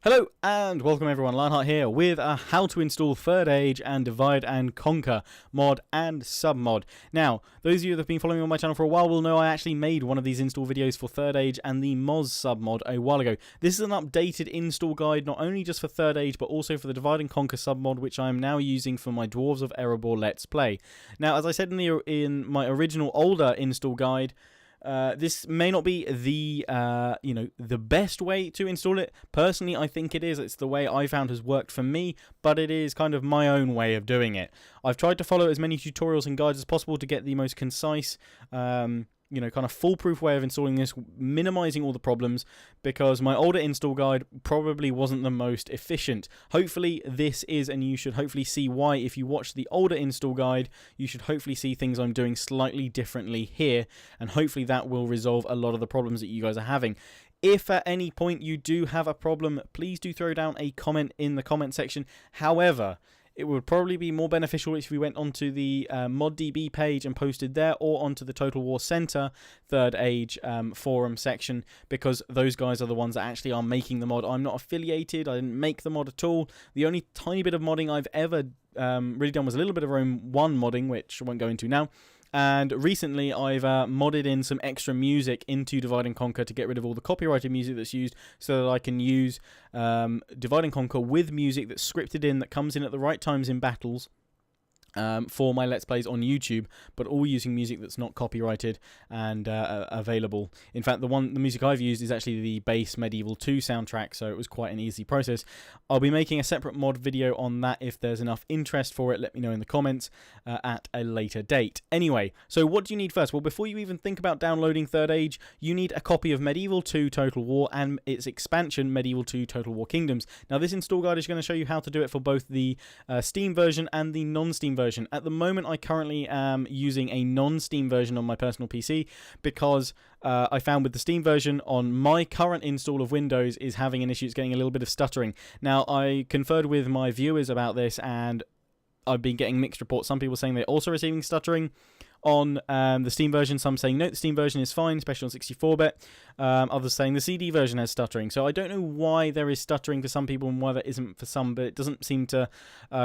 Hello and welcome everyone, Lionheart here with a how to install Third Age and Divide and Conquer mod and sub-mod. Now, those of you that have been following me on my channel for a while will know I actually made one of these install videos for Third Age and the Moz sub-mod a while ago. This is an updated install guide not only just for Third Age but also for the Divide and Conquer sub-mod, which I am now using for my Dwarves of Erebor Let's Play. Now, as I said in my original older install guide, this may not be the the best way to install it. Personally, I think it is. It's the way I found has worked for me, but it is kind of my own way of doing it. I've tried to follow as many tutorials and guides as possible to get the most concise, kind of foolproof way of installing this, minimizing all the problems, because my older install guide probably wasn't the most efficient. Hopefully this is, and you should hopefully see why if you watch the older install guide. You should hopefully see things I'm doing slightly differently here, and hopefully that will resolve a lot of the problems that you guys are having. If at any point you do have a problem, please do throw down a comment in the comment section. However, it would probably be more beneficial if we went onto the ModDB page and posted there, or onto the Total War Center Third Age forum section, because those guys are the ones that actually are making the mod. I'm not affiliated, I didn't make the mod at all. The only tiny bit of modding I've ever really done was a little bit of Rome 1 modding, which I won't go into now. And recently I've modded in some extra music into Divide and Conquer to get rid of all the copyrighted music that's used, so that I can use Divide and Conquer with music that's scripted in, that comes in at the right times in battles, for my Let's Plays on YouTube, but all using music that's not copyrighted and available. In fact, the music I've used is actually the base Medieval 2 soundtrack, so it was quite an easy process. I'll be making a separate mod video on that if there's enough interest for it. Let me know in the comments at a later date. Anyway, so what do you need first? Well, before you even think about downloading Third Age, you need a copy of Medieval 2 Total War and its expansion Medieval 2 Total War Kingdoms. Now, this install guide is going to show you how to do it for both the Steam version and the non-Steam version. At the moment, I currently am using a non-Steam version on my personal PC, because I found with the Steam version on my current install of Windows is having an issue. It's getting a little bit of stuttering. Now, I conferred with my viewers about this, and I've been getting mixed reports. Some people saying they're also receiving stuttering on the Steam version. Some saying no, the Steam version is fine, especially on 64-bit. Others saying the CD version has stuttering. So I don't know why there is stuttering for some people and why there isn't for some, but it doesn't seem to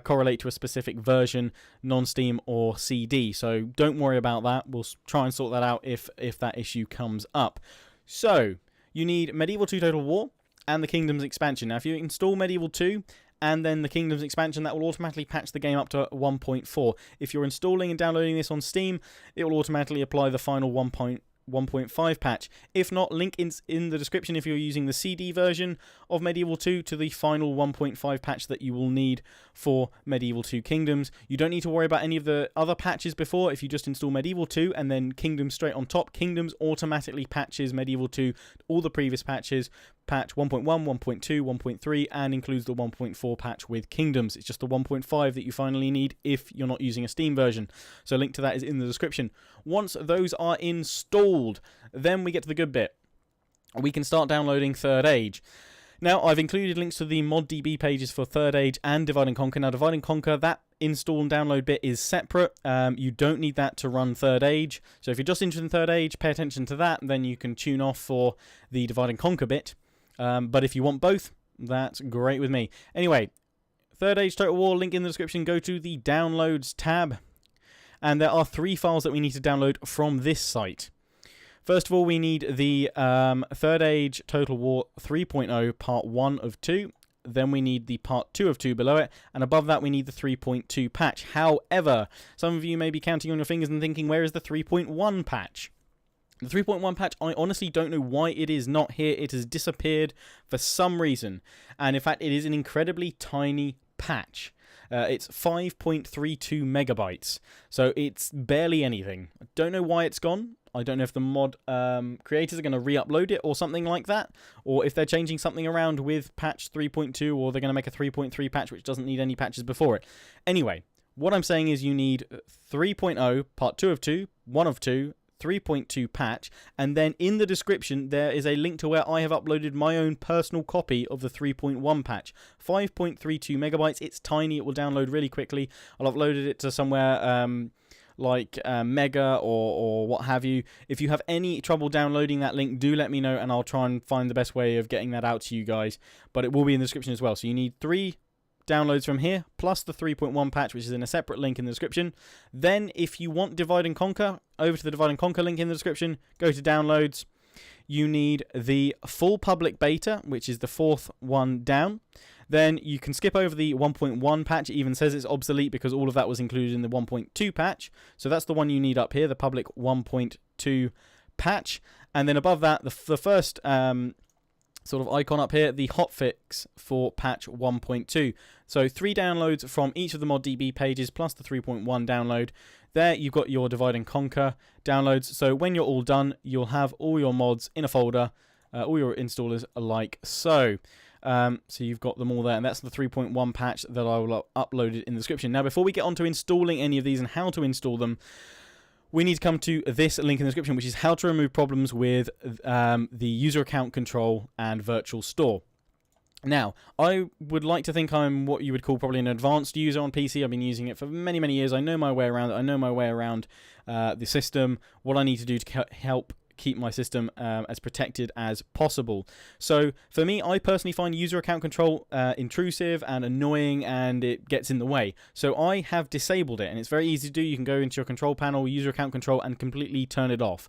correlate to a specific version, non-Steam or CD. So don't worry about that. We'll try and sort that out if that issue comes up. So you need Medieval 2 Total War and the Kingdoms expansion. Now, if you install Medieval 2 and then the Kingdoms expansion, that will automatically patch the game up to 1.4. If you're installing and downloading this on Steam, it will automatically apply the final 1.5 patch. If not, link in the description if you're using the CD version of Medieval 2 to the final 1.5 patch that you will need for Medieval 2 Kingdoms. You don't need to worry about any of the other patches before. If you just install Medieval 2 and then Kingdoms straight on top, Kingdoms automatically patches Medieval 2, all the previous patches, patch 1.1, 1.2, 1.3, and includes the 1.4 patch with Kingdoms. It's just the 1.5 that you finally need if you're not using a Steam version. So a link to that is in the description. Once those are installed, then we get to the good bit. We can start downloading Third Age. Now, I've included links to the ModDB pages for Third Age and Divide and Conquer. Now, Divide and Conquer, that install and download bit is separate. You don't need that to run Third Age. So if you're just interested in Third Age, pay attention to that, and then you can tune off for the Divide and Conquer bit. But if you want both, that's great with me. Anyway, Third Age Total War, link in the description. Go to the Downloads tab, and there are 3 files that we need to download from this site. First of all, we need the Third Age Total War 3.0 Part 1 of 2. Then we need the Part 2 of 2 below it, and above that we need the 3.2 patch. However, some of you may be counting on your fingers and thinking, where is the 3.1 patch? The 3.1 patch, I honestly don't know why it is not here. It has disappeared for some reason. And in fact, it is an incredibly tiny patch. It's 5.32 megabytes. So it's barely anything. I don't know why it's gone. I don't know if the mod creators are going to re-upload it or something like that. Or if they're changing something around with patch 3.2, or they're going to make a 3.3 patch which doesn't need any patches before it. Anyway, what I'm saying is you need 3.0, Part 2 of 2, 1 of 2, 3.2 patch, and then in the description there is a link to where I have uploaded my own personal copy of the 3.1 patch. 5.32 megabytes, it's tiny, it will download really quickly. I'll uploaded it to somewhere like Mega or what have you. If you have any trouble downloading that link, do let me know, and I'll try and find the best way of getting that out to you guys. But it will be in the description as well. So you need 3 downloads from here, plus the 3.1 patch, which is in a separate link in the description. Then, if you want Divide and Conquer, over to the Divide and Conquer link in the description, go to Downloads. You need the full public beta, which is the 4th one down. Then you can skip over the 1.1 patch. It even says it's obsolete because all of that was included in the 1.2 patch. So that's the one you need up here, the public 1.2 patch. And then above that, the first sort of icon up here, the hotfix for patch 1.2. So 3 downloads from each of the ModDB pages plus the 3.1 download. There you've got your Divide and Conquer downloads. So when you're all done, you'll have all your mods in a folder, all your installers like so. So you've got them all there, and that's the 3.1 patch that I will upload it in the description. Now, before we get on to installing any of these and how to install them, we need to come to this link in the description, which is how to remove problems with the user account control and VirtualStore. Now, I would like to think I'm what you would call probably an advanced user on PC. I've been using it for many, many years. I know my way around it. I know my way around the system, what I need to do to help keep my system as protected as possible. So for me, I personally find user account control intrusive and annoying, and it gets in the way. So I have disabled it, and it's very easy to do. You can go into your control panel, user account control, and completely turn it off.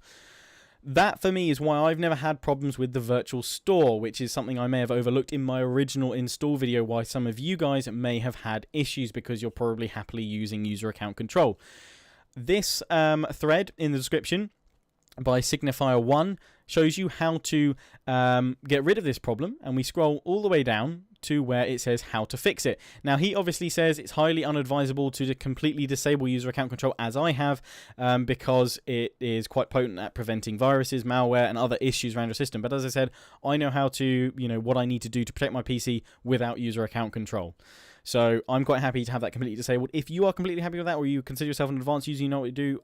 That for me is why I've never had problems with the VirtualStore, which is something I may have overlooked in my original install video, why some of you guys may have had issues because you're probably happily using user account control. This thread in the description by Signifier1 shows you how to get rid of this problem, and we scroll all the way down to where it says how to fix it. Now, he obviously says it's highly unadvisable to completely disable user account control, as I have, because it is quite potent at preventing viruses, malware, and other issues around your system. But as I said, I know how to, what I need to do to protect my PC without user account control. So I'm quite happy to have that completely disabled. If you are completely happy with that, or you consider yourself an advanced user, you know what to do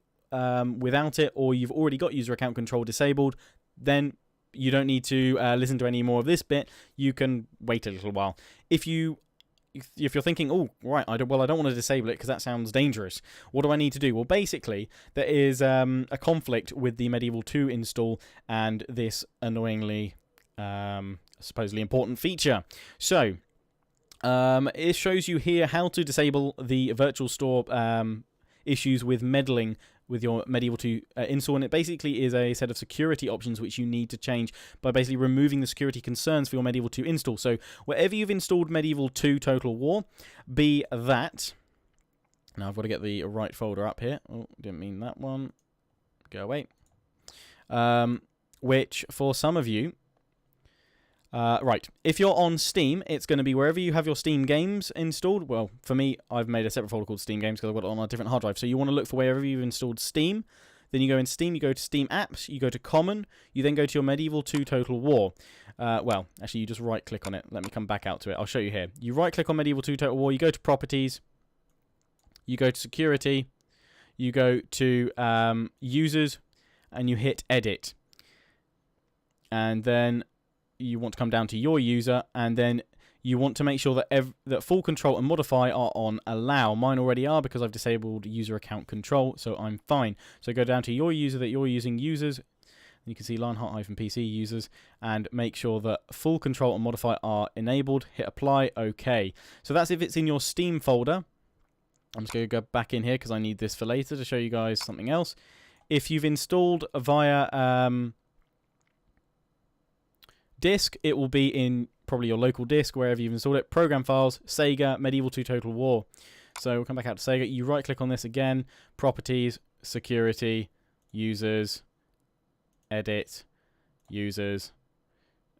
without it, or you've already got user account control disabled, then you don't need to listen to any more of this bit. You can wait a little while. If you're thinking, oh, right, I don't want to disable it because that sounds dangerous. What do I need to do? Well, basically, there is a conflict with the Medieval 2 install and this annoyingly, supposedly important feature. So, it shows you here how to disable the VirtualStore issues with meddling with your Medieval 2 install, and it basically is a set of security options which you need to change by basically removing the security concerns for your Medieval 2 install. So wherever you've installed Medieval 2 Total War, be that... Now I've got to get the right folder up here. Oh, didn't mean that one. Go away. Which, for some of you... right, if you're on Steam, it's going to be wherever you have your Steam games installed. Well, for me, I've made a separate folder called Steam Games because I've got it on a different hard drive. So you want to look for wherever you've installed Steam. Then you go in Steam, you go to Steam Apps, you go to Common, you then go to your Medieval 2 Total War. Well, actually, you just right-click on it. Let me come back out to it. I'll show you here. You right-click on Medieval 2 Total War, you go to Properties, you go to Security, you go to Users, and you hit Edit. And then you want to come down to your user, and then you want to make sure that that full control and modify are on allow. Mine already are because I've disabled user account control, so I'm fine. So go down to your user that you're using, users, and you can see Lionheart-PC users, and make sure that full control and modify are enabled. Hit apply, OK. So that's if it's in your Steam folder. I'm just going to go back in here because I need this for later to show you guys something else. If you've installed via disk, it will be in probably your local disk, wherever you've installed it. Program files, Sega, Medieval 2 Total War. So we'll come back out to Sega. You right click on this again, Properties, Security, Users, Edit, Users.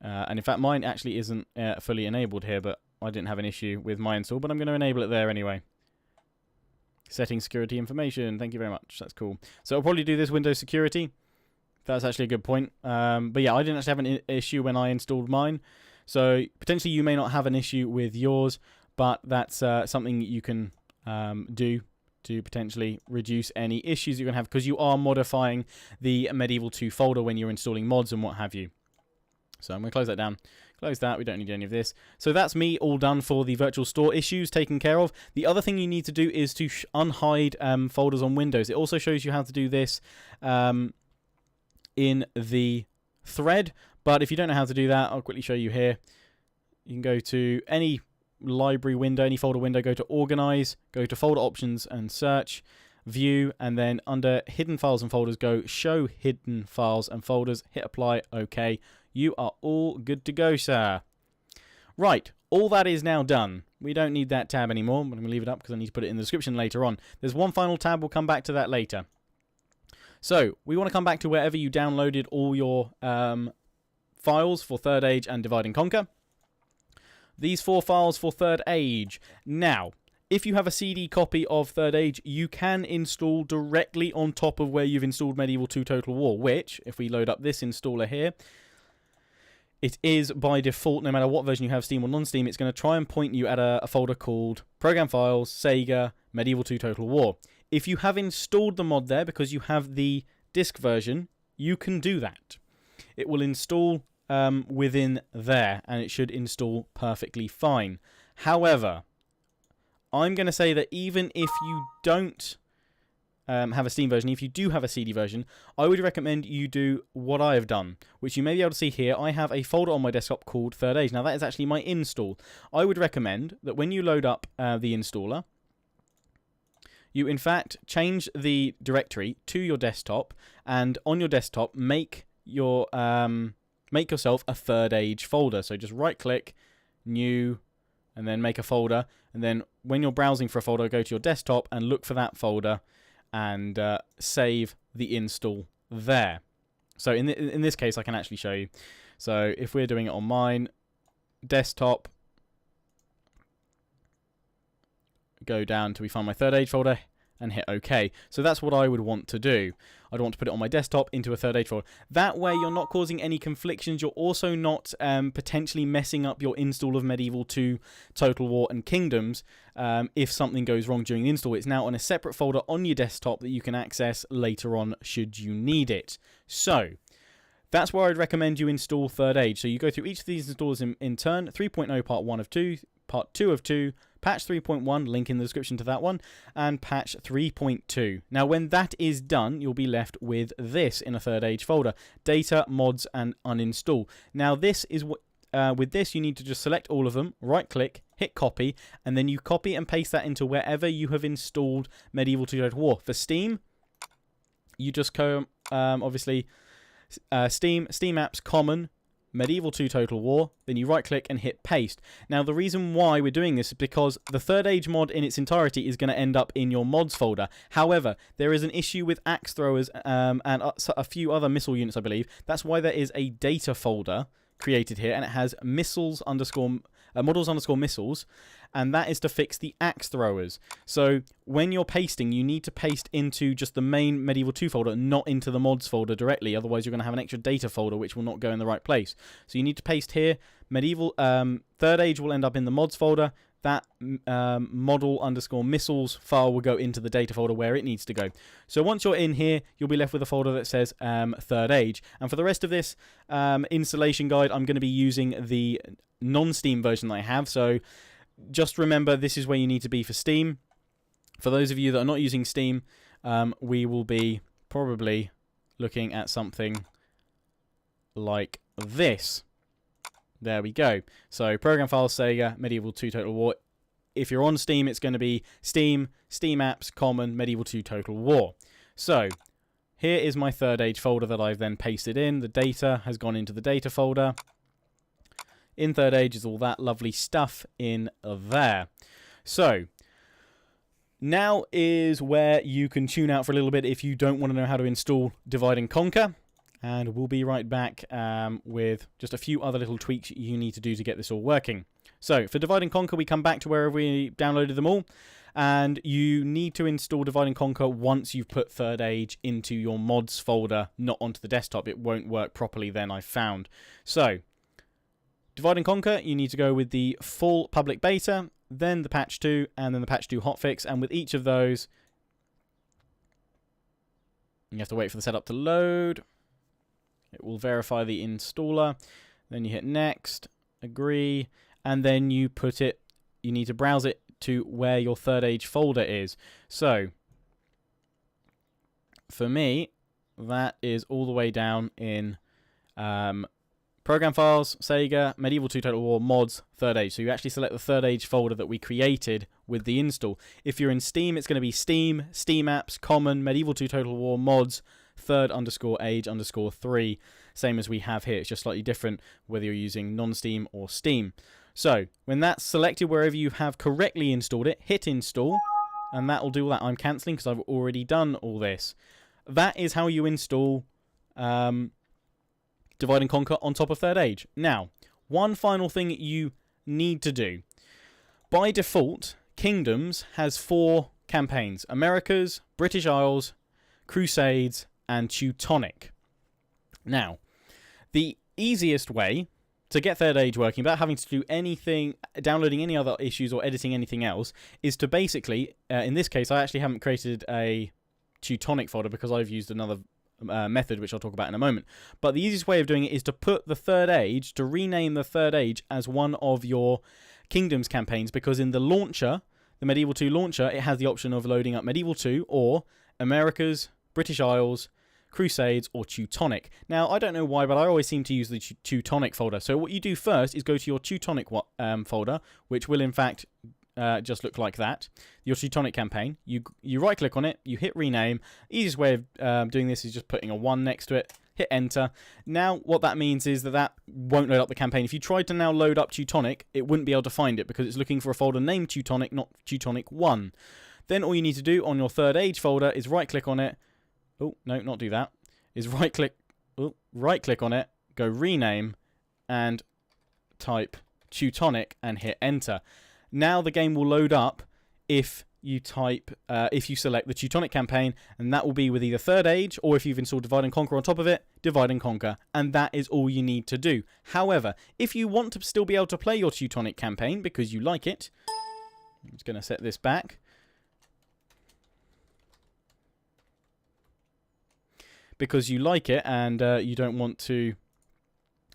And in fact, mine actually isn't fully enabled here, but I didn't have an issue with my install, but I'm going to enable it there anyway. Setting security information. Thank you very much. That's cool. So I'll probably do this Windows security. That's actually a good point. But yeah, I didn't actually have an issue when I installed mine. So potentially you may not have an issue with yours, but that's something you can do to potentially reduce any issues you're going to have, because you are modifying the Medieval 2 folder when you're installing mods and what have you. So I'm going to close that down, Close that, we don't need any of this. So that's me all done for the VirtualStore issues taken care of. The other thing you need to do is to unhide folders on Windows. It also shows you how to do this in the thread, but if you don't know how to do that, I'll quickly show you here. You can go to any library window, any folder window, go to Organize, go to Folder Options and Search, View, and then under Hidden Files and Folders, go Show Hidden Files and Folders, hit Apply, OK. You are all good to go, sir. Right, all that is now done. We don't need that tab anymore. I'm going to leave it up because I need to put it in the description later on. There's one final tab, we'll come back to that later. So, we want to come back to wherever you downloaded all your files for Third Age and Divide and Conquer. These 4 files for Third Age. Now, if you have a CD copy of Third Age, you can install directly on top of where you've installed Medieval 2 Total War, which, if we load up this installer here, it is by default, no matter what version you have, Steam or non-Steam, it's going to try and point you at a folder called Program Files, Sega, Medieval 2 Total War. If you have installed the mod there because you have the disk version, you can do that. It will install within there, and it should install perfectly fine. However, I'm going to say that even if you don't have a Steam version, if you do have a CD version, I would recommend you do what I have done, which you may be able to see here. I have a folder on my desktop called Third Age. Now, that is actually my install. I would recommend that when you load up the installer, you, in fact, change the directory to your desktop, and on your desktop, make yourself a Third Age folder. So just right-click, New, and then make a folder. And then when you're browsing for a folder, go to your desktop and look for that folder and save the install there. So in this case, I can actually show you. So if we're doing it on mine, desktop, go down till we find my Third Age folder and hit OK. So that's what I would want to do. I'd want to put it on my desktop into a Third Age folder. That way you're not causing any conflictions. You're also not potentially messing up your install of Medieval 2 Total War and Kingdoms if something goes wrong during the install. It's now on a separate folder on your desktop that you can access later on should you need it. So that's where I'd recommend you install Third Age. So you go through each of these installs in turn. 3.0 part 1 of 2, part 2 of 2, patch 3.1, link in the description to that one, and patch 3.2. Now, when that is done, you'll be left with this in a Third Age folder: data, mods, and uninstall. Now, this is what with this, you need to just select all of them, right-click, hit copy, and then you copy and paste that into wherever you have installed Medieval 2 Total War. For Steam, you just go, obviously, Steam Apps Common, Medieval 2 Total War, then you right-click and hit paste. Now, the reason why we're doing this is because the Third Age mod in its entirety is going to end up in your mods folder. However, there is an issue with axe throwers and a few other missile units, I believe. That's why there is a data folder created here, and it has models underscore missiles, and that is to fix the axe throwers. So when you're pasting, you need to paste into just the main Medieval 2 folder, not into the mods folder directly. Otherwise, you're going to have an extra data folder which will not go in the right place. So you need to paste here. Medieval Third Age will end up in the mods folder. That model underscore missiles file will go into the data folder where it needs to go. So once you're in here, you'll be left with a folder that says Third Age. And for the rest of this installation guide, I'm going to be using the non-Steam version that I have. So just remember, this is where you need to be for Steam. For those of you that are not using Steam, we will be probably looking at something like this. There we go. So Program Files, Sega, Medieval 2 Total War. If you're on Steam, it's going to be Steam, Steam Apps, Common, Medieval 2 Total War. So here is my Third Age folder that I've then pasted in. The data has gone into the data folder. In Third Age is all that lovely stuff in there. So now is where you can tune out for a little bit if you don't want to know how to install Divide and Conquer. And we'll be right back with just a few other little tweaks you need to do to get this all working. So for Divide and Conquer, we come back to wherever we downloaded them all. And you need to install Divide and Conquer once you've put Third Age into your mods folder, not onto the desktop. It won't work properly then, I've found. So Divide and Conquer, you need to go with the full public beta, then the patch 2, and then the patch 2 hotfix. And with each of those, you have to wait for the setup to load. It will verify the installer. Then you hit next. agree, and then you need to browse it to where your Third Age folder is. So, for me, that is all the way down in Program Files, Sega, Medieval 2 Total War, Mods, Third Age. So you actually select the Third Age folder that we created with the install. If you're in Steam, it's going to be Steam, Steam Apps, Common, Medieval 2 Total War, Mods, Third_Age_3. Same as we have here. It's just slightly different whether you're using non-Steam or Steam. So when that's selected wherever you have correctly installed it, hit install, and that will do all that. I'm cancelling because I've already done all this. That is how you install Divide and Conquer on top of Third Age. Now, one final thing you need to do. By default, Kingdoms has 4 campaigns: Americas, British Isles, Crusades, and Teutonic. Now, the easiest way to get Third Age working without having to do anything, downloading any other issues or editing anything else, is to basically, in this case, I actually haven't created a Teutonic folder because I've used another method, which I'll talk about in a moment. But the easiest way of doing it is to put the Third Age, to rename the Third Age as one of your Kingdoms campaigns, because in the launcher, the Medieval 2 launcher, it has the option of loading up Medieval 2 or Americas, British Isles, Crusades, or Teutonic. Now, I don't know why, but I always seem to use the Teutonic folder. So what you do first is go to your Teutonic folder, which will in fact just look like that. Your Teutonic campaign. You right click on it, you hit rename. Easiest way of doing this is just putting a 1 next to it, hit enter. Now what that means is that won't load up the campaign. If you tried to now load up Teutonic, it wouldn't be able to find it because it's looking for a folder named Teutonic, not Teutonic 1. Then all you need to do on your Third Age folder is right click on it. Oh, no, not do that. Is right click on it, go rename, and type Teutonic and hit enter. Now the game will load up if you select the Teutonic campaign, and that will be with either Third Age, or if you've installed Divide and Conquer on top of it, Divide and Conquer, and that is all you need to do. However, if you want to still be able to play your Teutonic campaign because you like it, I'm just going to set this back. Because you like it and you don't want to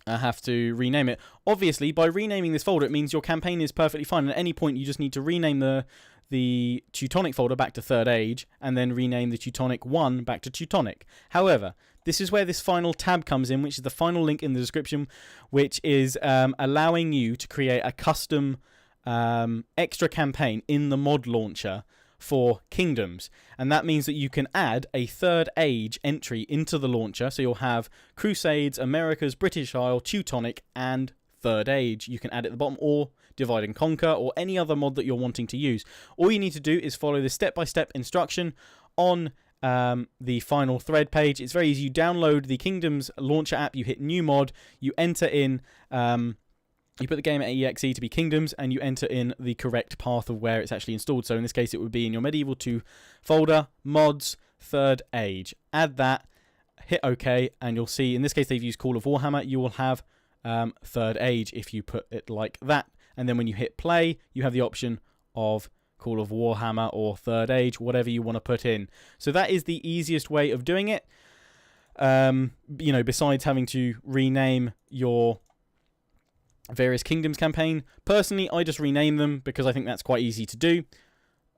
have to rename it. Obviously, by renaming this folder, it means your campaign is perfectly fine. And at any point, you just need to rename the Teutonic folder back to Third Age, and then rename the Teutonic 1 back to Teutonic. However, this is where this final tab comes in, which is the final link in the description, which is allowing you to create a custom extra campaign in the mod launcher for Kingdoms, and that means that you can add a Third Age entry into the launcher. So you'll have Crusades, Americas, British Isle, Teutonic, and Third Age. You can add it at the bottom, or Divide and Conquer, or any other mod that you're wanting to use. All you need to do is follow the step-by-step instruction on the final thread page. It's very easy. You download the Kingdoms launcher app, you hit new mod, you enter in you put the game at exe to be Kingdoms, and you enter in the correct path of where it's actually installed. So in this case, it would be in your Medieval 2 folder, Mods, Third Age. Add that, hit OK, and you'll see, in this case, they've used Call of Warhammer. You will have Third Age if you put it like that. And then when you hit play, you have the option of Call of Warhammer or Third Age, whatever you want to put in. So that is the easiest way of doing it. You know, besides having to rename your various Kingdoms campaign. Personally, I just rename them because I think that's quite easy to do.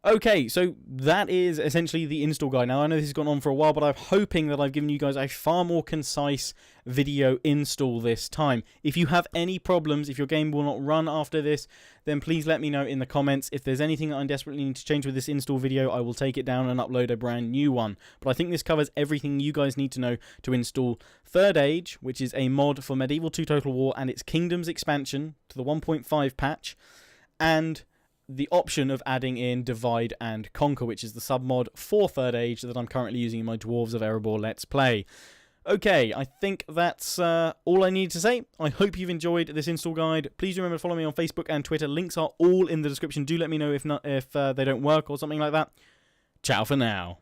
Okay, so that is essentially the install guide. Now, I know this has gone on for a while, but I'm hoping that I've given you guys a far more concise video install this time. If you have any problems, if your game will not run after this, then please let me know in the comments. If there's anything that I desperately need to change with this install video, I will take it down and upload a brand new one. But I think this covers everything you guys need to know to install Third Age, which is a mod for Medieval 2 Total War and its Kingdoms expansion to the 1.5 patch, and the option of adding in Divide and Conquer, which is the submod for Third Age that I'm currently using in my Dwarves of Erebor Let's Play. Okay, I think that's all I need to say. I hope you've enjoyed this install guide. Please remember to follow me on Facebook and Twitter. Links are all in the description. Do let me know if they don't work or something like that. Ciao for now.